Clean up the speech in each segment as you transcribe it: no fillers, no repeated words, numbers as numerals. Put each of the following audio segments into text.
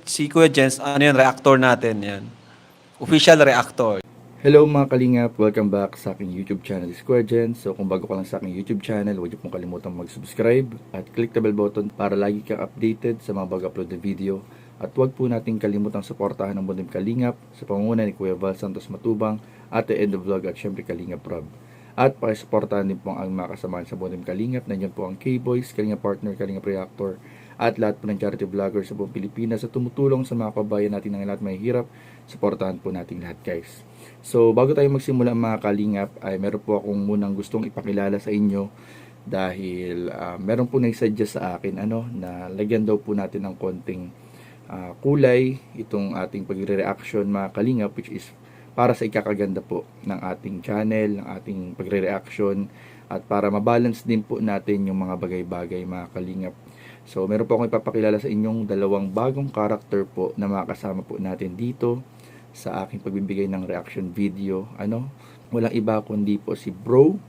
si Kuya Jens, ano yun, reactor natin yan. Official reactor. Hello mga kalingap! Welcome back sa aking YouTube channel, Square Gen. So kung bago ka lang sa aking YouTube channel, huwag niyo pong kalimutan mag-subscribe at click the bell button para lagi kang updated sa mga bago-upload na video. At huwag po nating kalimutang suportahan ng Butim Kalingap sa pangunguna ni Kuya Val Santos Matubang at The End of Vlog at syempre Kalingap Rob. At pakisuportahan din po ang mga kasamahan sa Butim Kalingap. Nandiyan po ang K-Boys, Kalingap Partner, Kalingap Reactor at lahat po ng charity vloggers sa buong Pilipinas sa tumutulong sa mga kabayan natin ng lahat may hirap. Suportahan po natin lahat, guys. So, bago tayo magsimula mga kalingap, ay meron po akong munang gustong ipakilala sa inyo dahil meron po nag-suggest sa akin na lagyan daw po natin ng konting kulay itong ating pagre-reaction mga kalingap, which is para sa ikakaganda po ng ating channel, ng ating pagre-reaction at para mabalance din po natin yung mga bagay-bagay mga kalingap. So, meron po akong ipapakilala sa inyong dalawang bagong character po na makakasama po natin dito sa aking pagbibigay ng reaction video. Walang iba kundi po si Bro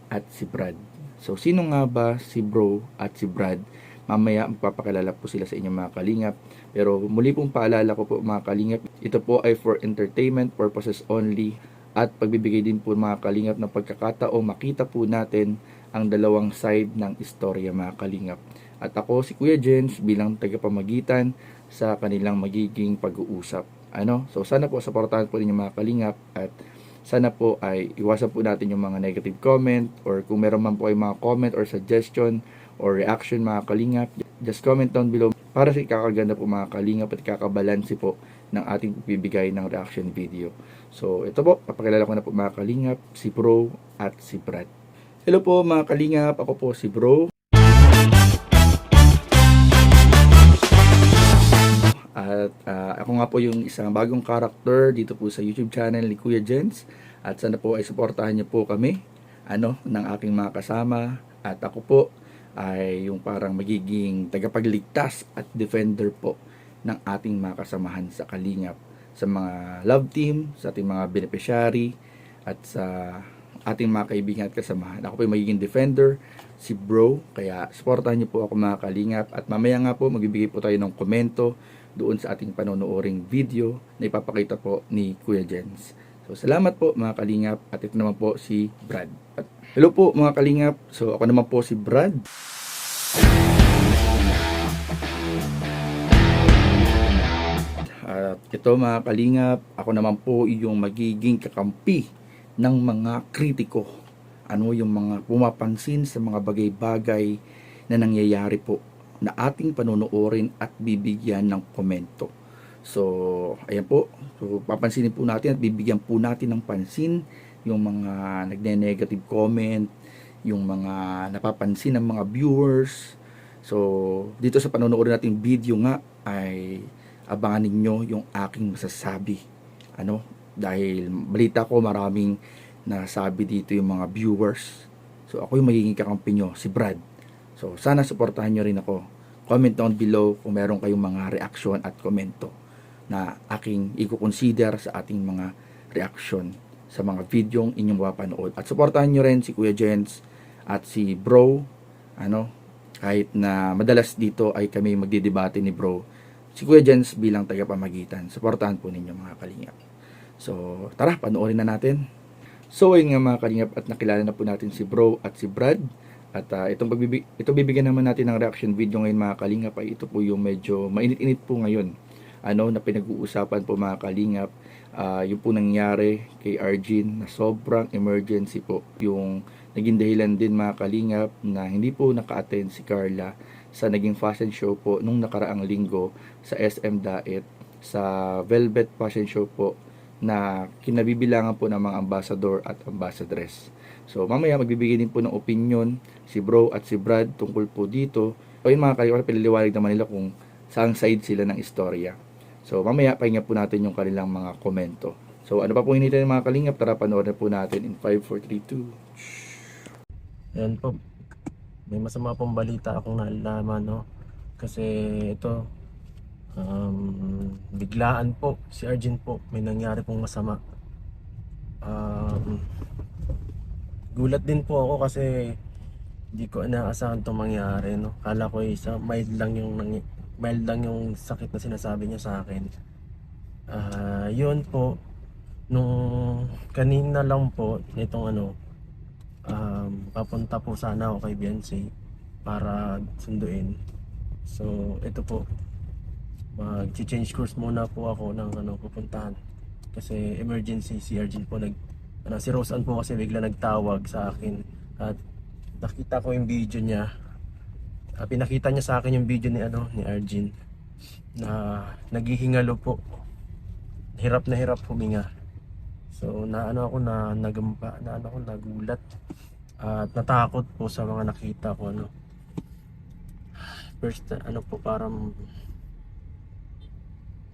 at si Brad. So, sino nga ba si Bro at si Brad? Mamaya magpapakilala po sila sa inyo mga kalingap. Pero muli pong paalala ko po mga kalingap, ito po ay for entertainment purposes only at pagbibigay din po mga kalingap ng pagkakataong makita po natin ang dalawang side ng istorya mga kalingap. At ako si Kuya Jens bilang tagapamagitan sa kanilang magiging pag-uusap. So sana po supportahan po ninyo mga kalingap at sana po ay iwasan po natin yung mga negative comment or kung meron man po ay mga comment or suggestion or reaction mga kalingap, just comment down below para sa ikakaganda po mga kalingap at ikakabalansi po ng ating bibigay ng reaction video. So ito po, papakilala ko na po mga kalingap, si Bro at si Brad. Hello po mga kalingap, ako po si Bro. At ako nga po yung isang bagong character dito po sa YouTube channel ni Kuya Jens. At sana po ay suportahan niyo po kami ng aking mga kasama. At ako po ay yung parang magiging tagapagligtas at defender po ng ating mga kasamahan sa Kalingap. Sa mga love team, sa ating mga beneficiary, at sa ating mga kaibigan at kasamahan. Ako po yung magiging defender, si Bro. Kaya suportahan niyo po ako mga Kalingap. At mamaya nga po magbibigay po tayo ng komento doon sa ating panonooding video na ipapakita po ni Kuya Jens. So, salamat po mga kalingap at ito naman po si Brad. At, hello po mga kalingap. So, ako naman po si Brad. At ito mga kalingap, ako naman po yung magiging kakampi ng mga kritiko. Yung mga pumapansin sa mga bagay-bagay na nangyayari po na ating panonoorin at bibigyan ng komento. So, ayan po. So, papansinin po natin at bibigyan po natin ng pansin yung mga nagne-negative comment, yung mga napapansin ng mga viewers. So, dito sa panonoorin nating video nga ay abangan ninyo yung aking masasabi. Dahil balita ko maraming nasabi dito yung mga viewers. So, ako yung magiging kakampi nyo, si Brad. So, sana suportahan nyo rin ako. Comment down below kung meron kayong mga reaction at komento na aking i-consider sa ating mga reaction sa mga videong inyong mapapanood. At suportahan nyo rin si Kuya Jens at si Bro. Kahit na madalas dito ay kami magdidebate ni Bro. Si Kuya Jens bilang tagapamagitan. Suportahan po ninyo mga kalingap. So, tara, panoorin na natin. So, ayun nga mga kalingap at nakilala na po natin si Bro at si Brad. At ito bibigyan naman natin ng reaction video ngayon mga kalingap ay ito po yung medyo mainit-init po ngayon na pinag-uusapan po mga kalingap. Yung po nangyari kay Arjin na sobrang emergency po yung naging dahilan din mga kalingap na hindi po naka-attend si Carla sa naging fashion show po nung nakaraang linggo sa SM Daet sa Velvet Fashion Show po na kinabibilangan po ng mga ambassador at ambassadress. So, mamaya magbibigay din po ng opinion si Bro at si Brad tungkol po dito. O yun mga kalingap, pililiwanag naman nila kung saan side sila ng istorya. So, mamaya pahinga po natin yung kanilang mga komento. So, ano pa po hinihintay ng mga kalingap? Tara, panoorin po natin in 5, 4, 3, 2. Yan po. May masama pong balita akong nalalaman, Kasi ito, biglaan po, si Arjun po, may nangyari pong masama. Gulat din po ako kasi hindi ko inaasahan itong mangyari, Kala ko isa mild lang yung mild lang yung sakit na sinasabi niya sa akin. Yun po, nung kanina lang po, nitong papunta po sana ako kay Beyonce para sunduin. So, ito po, mag-change course muna po ako ng pupuntahan. Kasi emergency, si Arjun po si Roseanne po kasi bigla nagtawag sa akin at nakita ko yung video niya. Pinakita niya sa akin yung video ni Arjun na naghihingalo po. Hirap na hirap huminga. So nagulat at natakot po sa mga nakita ko First po, parang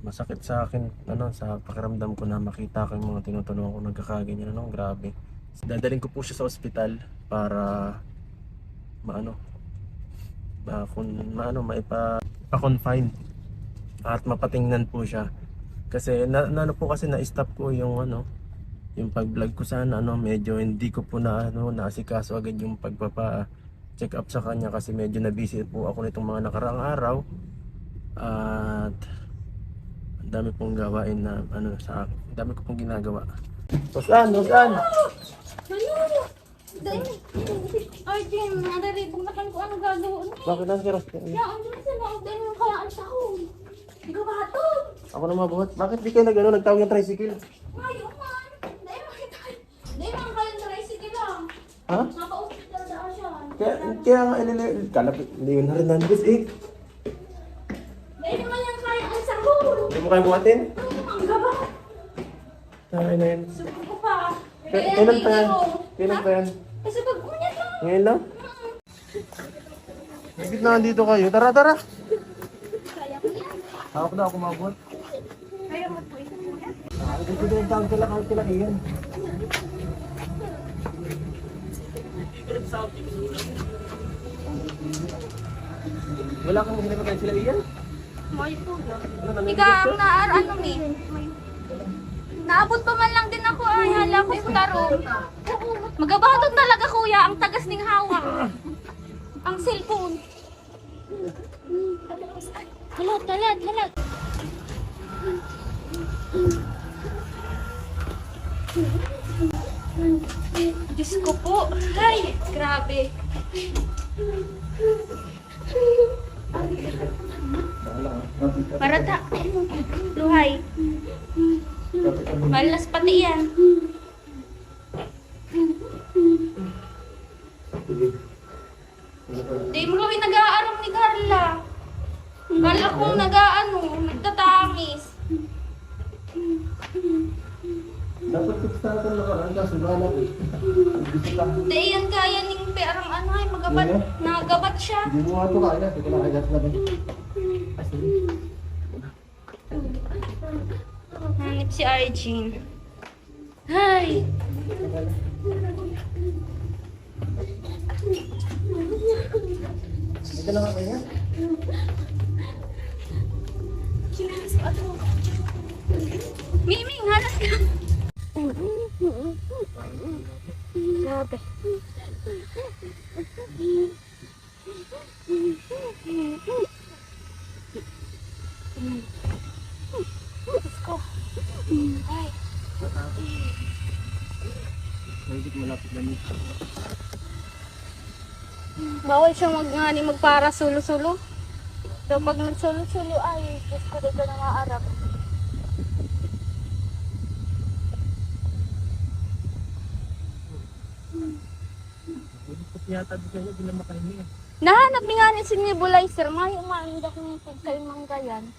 masakit sa akin sa pakiramdam ko na makita ko yung mga tinutulungan ko nagkakaganyan. Grabe. Dadalhin ko po siya sa ospital para maipa-confine at mapatingnan po siya. Kasi kasi na-stop ko yung yung pag-vlog ko sana medyo hindi ko po naasikaso agad yung pagpapa-check up sa kanya kasi medyo na-busy po ako nitong mga nakaraang araw. At ang dami pong gawain na sa akin. Ang dami ko pong ginagawa. Roseanne! Ano? Dahil, Arjen, nadaribog na ko ano gagawin. Bakit lang si Roseanne? Yan, ano sa loob dahil yung kayaan sa home. Ikaw ba ito? Ako na mabuhat. Bakit di kayo nagtawag ng tricycle? Ngayon man. Dahil man kayo tricycle lang. Ha? Naka-hospital daw siya. Kaya nga kalapit. Hindi yun na rin nandis Dahil naman yung kayaan sa home. Hindi mo kayo buhatin? Ang gaba. Ay na yun. Subo ko pa. Kailan pa yan? Kailan pa yan? Kasi pag unyat lang. Ngayon lang? Bakit na nandito kayo? Tara! Kaya ko yan. Ako na ako mabuhat. Kaya mo po ito po yan. Hindi ko yung tawag sila kahit sila iyan. Wala kang mahinap kahit sila iyan? May po yan. Ika ang ano ni? Naabot pa man lang din ako ay hala ko sa tarong. Magabaton talaga kuya ang tagas ning hawak. Ang cellphone. Halat. Diyos ko po. Ay, grabe. Parata. Luhay. Malas pati yan. Di mo kami nag-aarong ni Carla. Carla kung nagtatamis. Dapat kickstart na nakaraan ka, sumala ko. Di yan kaya ning perang ay magabat. Nagabat siya. Hindi mo nga ito kaya, hindi ko na kaya sa labas. Hanip si Arjun. Hay. Ito lang ako yan. Kinalas ko ato. Miming, halas ka. Grabe. Diyos ko. Ay. Mahigit malapit na nito. Bawal siyang magpara sulo-sulo. So pag nagsulo-sulo ay, Diyos ko dito na maarap. Yata di kayo, di na makahingi. Nahanap ni nga ni si nebulizer. Ngayon maandak ng pagkalimang gayan.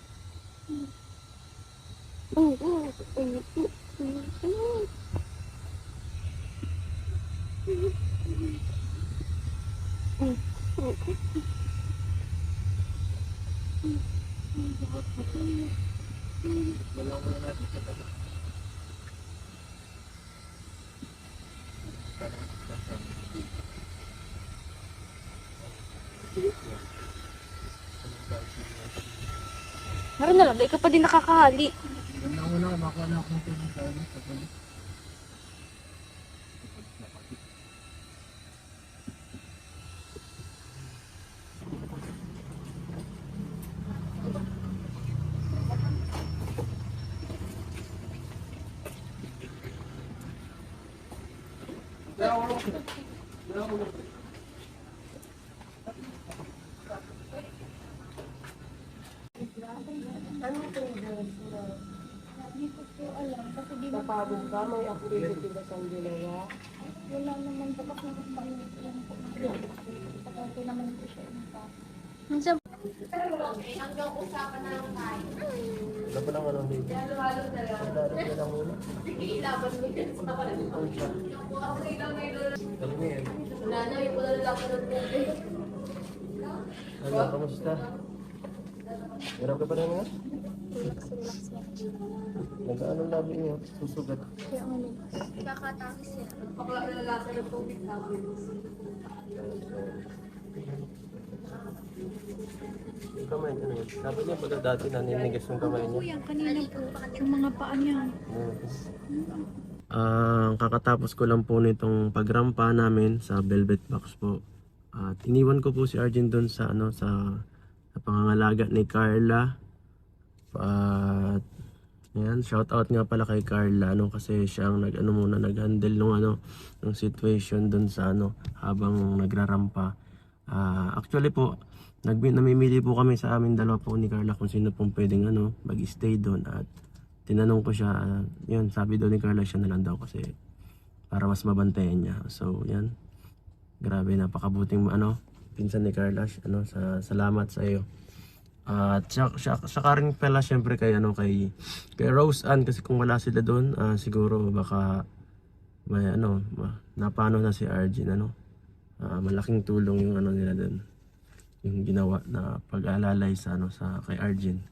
Meron na lang, dahil ka pa din nakakahali. Una, makuha na akong tubig tayo. Napagod ba? May activity ba sa ginawa? Wala naman po kasi nagpalit lang po. Pagkati naman po siya yung pa. Minsan, Wala pa lang ano, baby. Wala lang muna. Alam mo yan. Ano, kamusta? Hirap ka pa rin nga? Relax lang. Nag-ano labi niyo? Susugat. Kaya ano, kakatake siya. Yung kamay, ano yun? Sabi niya pag dati naninigas yung kamay niya. Yan, kanina po, yung mga paa niya. Kakatapos ko lang po nitong pagrampa namin sa Velvet Box po. At iniwan ko po si Arjen doon sa sa pangangalaga ni Carla. At yan, shout out nga pala kay Carla kasi siya ang nag-handle ng situation doon sa habang nagrarampa. Actually po, namimili po kami sa amin dalawa po ni Carla kung sino pong pwedeng mag-stay doon at tinanong ko siya, yun, sabi daw ni Carla siya na lang daw kasi para mas mabantayan niya. So, yan. Grabe, napakabuting pinsan ni Carla. Salamat sa iyo. At saka rin pala syempre kay Rose Ann kasi kung wala sila doon, siguro baka may napano na si Arjen malaking tulong yung nila doon. Yung ginawa na pag-alalay sa kay Arjen.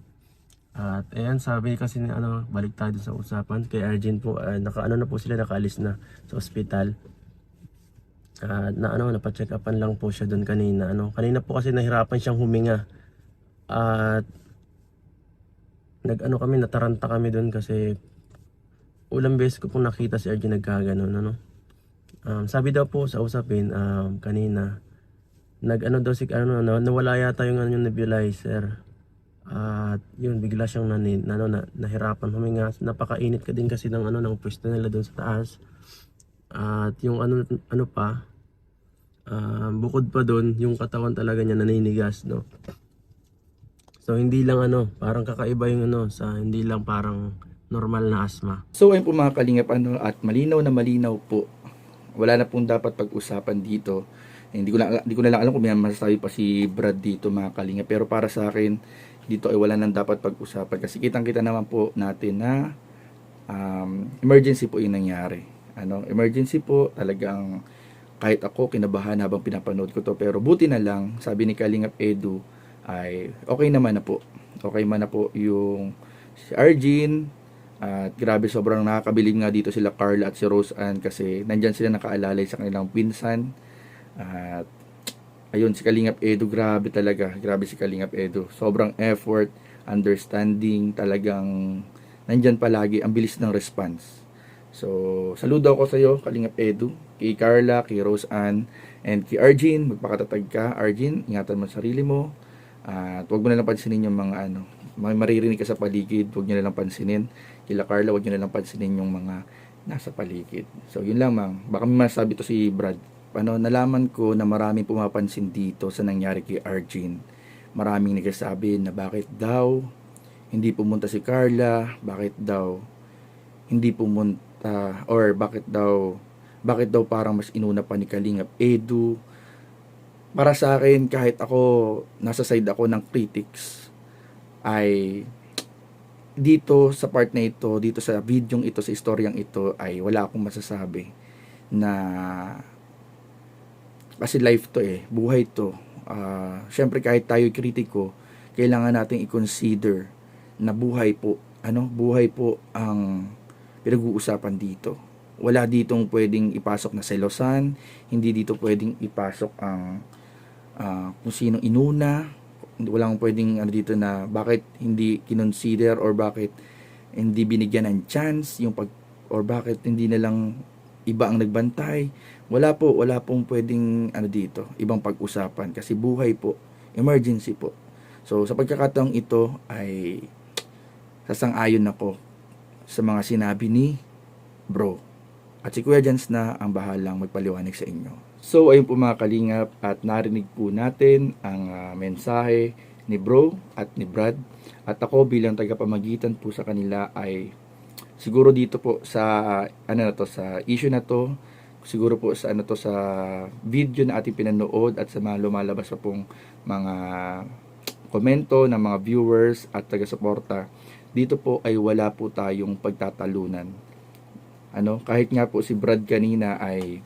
At ayan, sabi kasi ni balik tayo sa usapan kay Arjen po, na po sila, nakaalis na sa ospital. Napa-check upan lang po siya doon kanina. Kanina po kasi nahirapan siyang huminga. At nataranta kami doon kasi ulang beses ko pong nakita si Arjen nagkaganon. Sabi daw po sa usapin kanina, nawala yata yung nebulizer. At yun, bigla siyang nahirapan huminga. Napakainit ka din kasi ng pwesto nila doon sa taas. At yung bukod pa doon, yung katawan talaga niya naninigas, no. So hindi lang parang kakaiba yung hindi lang parang normal na asthma. So ayun po mga kalingap, at malinaw na malinaw po. Wala na pong dapat pag-usapan dito. Hindi ko na lang alam kung may masasabi pa si Brad dito mga kalingap. Pero para sa akin, dito ay wala nang dapat pag-usapan. Kasi kitang-kita naman po natin na emergency po yung nangyari. Emergency po, talagang kahit ako kinabahan habang pinapanood ko to. Pero buti na lang, sabi ni Kalingap Edu, ay okay naman na po. Okay man na po yung si Arjen. At grabe, sobrang nakakabilib nga dito sila Carla at si Rose Ann kasi nandyan sila nakaalalay sa kanilang pinsan. At ayun, si Kalingap Edu, grabe talaga. Grabe si Kalingap Edu. Sobrang effort, understanding, talagang nandyan palagi. Ang bilis ng response. So, saludo ako sa iyo, Kalingap Edu, kay Carla, kay Rose Ann, and kay Arjen. Magpakatatag ka, Arjen. Ingatan mo sa sarili mo. At huwag mo na lang pansinin yung mga may maririnig ka sa paligid, huwag nyo na lang pansinin. Kila Carla, huwag nyo na lang pansinin yung mga nasa paligid. So, yun lang, mang. Baka may masabi to si Brad. Nalaman ko na maraming pumapansin dito sa nangyari kay Arjen. Maraming nagsasabi na bakit daw hindi pumunta si Carla, bakit daw hindi pumunta, or bakit daw parang mas inuna pa ni Kalingap Edu. Para sa akin, kahit ako, nasa side ako ng critics, ay dito sa part na ito, dito sa videong ito, sa istoryang ito, ay wala akong masasabi na kasi life to buhay to. Syempre kahit tayo kritiko, kailangan nating i-consider na buhay po ang pinag-uusapan dito. Wala ditong pwedeng ipasok na selosan, hindi dito pwedeng ipasok ang kung sino inuna, walang pwedeng dito na bakit hindi kinonsider or bakit hindi binigyan ng chance or bakit hindi na lang iba ang nagbantay. Wala pong pwedeng dito, ibang pag-usapan kasi buhay po, emergency po. So sa pagkakataong ito ay sasang-ayon ako sa mga sinabi ni Bro. At si Kuya Jans na ang bahalang magpaliwanag sa inyo. So ayun po mga kalingap, at narinig po natin ang mensahe ni Bro at ni Brad. At ako bilang tagapamagitan po sa kanila ay siguro dito po sa sa issue na to, siguro po sa sa video na ating pinanood at sa mga lumalabas pa pong mga komento ng mga viewers at taga-suporta, dito po ay wala po tayong pagtatalunan. Kahit nga po si Brad kanina ay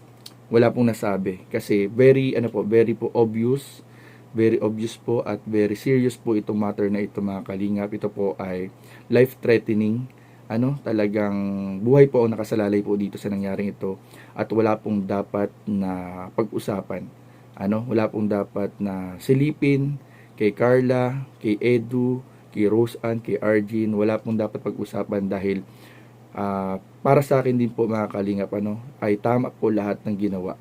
wala pong nasabi kasi very po obvious, very obvious po at very serious po itong matter na ito mga kalingap. Ito po ay life threatening, talagang buhay po ang nakasalalay po dito sa nangyaring ito at wala pong dapat na pag-usapan. Wala pong dapat na silipin kay Carla, kay Edu, kay Roseanne, kay Arjin. Wala pong dapat pag-usapan dahil para sa akin din po mga kalingap, ay tama po lahat ng ginawa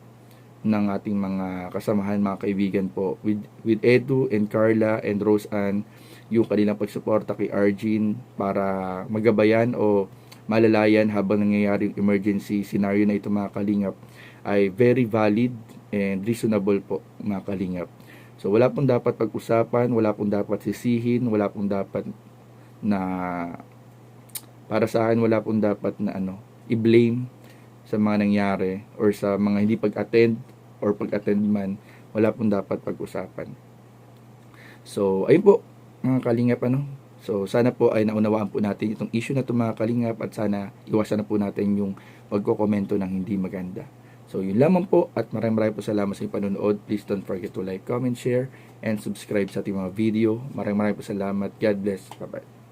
ng ating mga kasamahan, mga kaibigan po with Edu and Carla and Roseanne, yung kanilang pagsuporta kay Arjin para magabayan o malalayan habang nangyayari yung emergency scenario na ito mga kalingap ay very valid and reasonable po mga kalingap. So wala pong dapat pag-usapan, wala pong dapat sisihin, wala pong dapat na para sa akin wala pong dapat na i-blame sa mga nangyari or sa mga hindi pag-attend or pag-attend man, wala pong dapat pag-usapan. So ayun po mga kalingap, so sana po ay naunawaan po natin itong issue na ito mga kalingap at sana iwasan na po natin yung pagkokomento ng hindi maganda. So yun lamang po at maraming po salamat sa inyong panonood. Please don't forget to like, comment, share and subscribe sa ating mga video. Maraming po salamat. God bless. Bye bye.